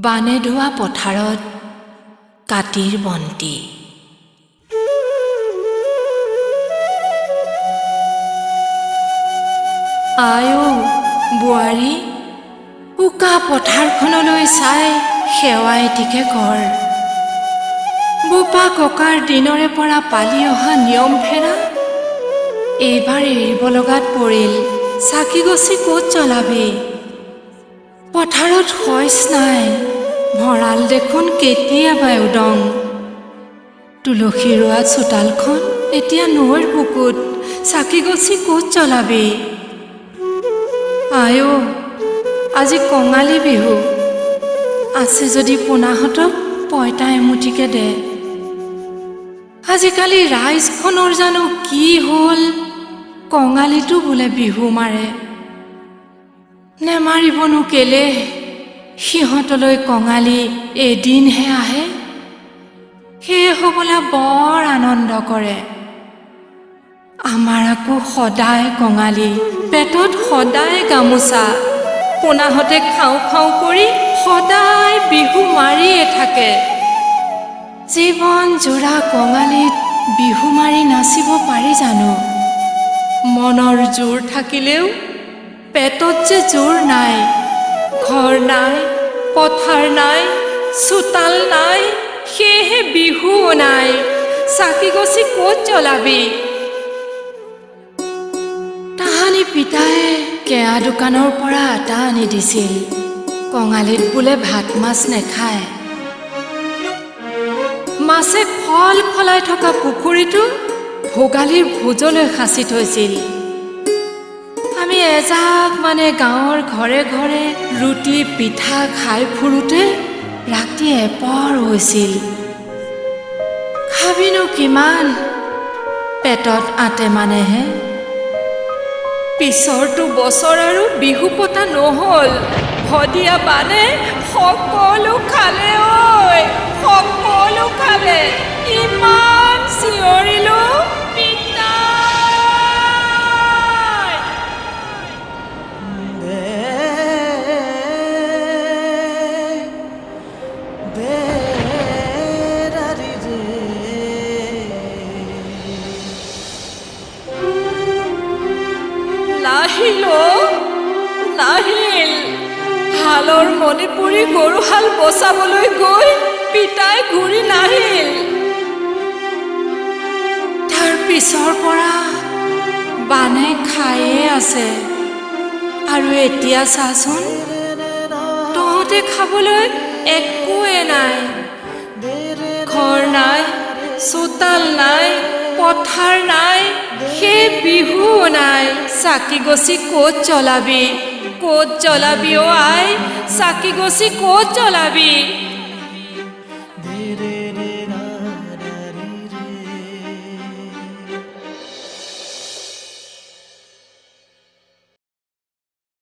বানে ধোৱা পথাৰত কাতিৰ বন্তি। আয়ো বোৱাৰী, উকা পথাৰখনলৈ চাই সেৱা এটিকে কৰ। বোপা ককাৰ দিনৰে পৰা পালি অহা নিয়ম ফেৰা এইবাৰ এৰিব লগাত পৰিল। চাকি গছি ক'ত জ্বলাবি? পথাৰত শইচ নাই, ভঁৰাল দেখোন কেতিয়াবাই উদং। তুলসী ৰোৱা চোতালখন এতিয়া নৈৰ বুকুত, চাকি গছি ক'ত জ্বলাবি? আয়ো, আজি কঙালী বিহু, আছে যদি পোনাহঁতক পইতা এমুঠিকে দে। আজিকালি ৰাইজখনৰ জানো কি হ'ল, কঙালীটো বোলে বিহু মাৰে। নেমাৰিবনো কেলে? সিহঁতলৈ কঙালী এদিনহে আহে, সেয়ে হ'বলা বৰ আনন্দ কৰে। আমাৰ আকৌ সদায় কঙালী, পেটত সদায় গামোচা, পোনাহঁতে খাওঁ খাওঁ কৰি সদায় বিহু মাৰিয়ে থাকে। জীৱন জোৰা কঙালীত বিহু মাৰি নাচিব পাৰি জানো? মনৰ জোৰ থাকিলেও পেটত যে জোৰ নাই। ঘৰ নাই, পথাৰ নাই, চোতাল নাই, সেয়েহে বিহুও নাই। চাকি গছি ক'ত জ্বলাবি? তাহানি পিতাই কেয়া দোকানৰ পৰা আটা আনি দিছিল। কঙালীত বোলে ভাত মাছ নেখায়। মাছে ফল ফলাই থকা পুখুৰীটো ভোগালীৰ ভোজলৈ সাঁচি থৈছিল। আমি এজাক মানে গাঁৱৰ ঘৰে ঘৰে ৰুটি পিঠা খাই ফুৰোতে ৰাতি এপৰ হৈছিল। খাবিনো কিমান? পেটত আটে মানেহে। পিছৰটো বছৰ আৰু বিহু পতা নহ'ল। ভদিয়া বানে সকলো খালে ঐ, সকলো খালে। ইমান চিঞৰিলো নাহিল। হালৰ মণিপুৰী গৰুহাল বচাবলৈ গৈ পিতাই ঘূৰি নাহিল। তাৰ পিছৰ পৰা বানে খায়ে আছে। আৰু এতিয়া চাচোন, তহঁতে খাবলৈ একোৱে নাই। ঘৰ নাই, চোতাল নাই, পথাৰ নাই, সেই বিহুও নাই। চাকি গছি ক'ত জ্বলাবি? ক'ত জ্বলাবি অ' আই? চাকি গছি ক'ত জ্বলাবি?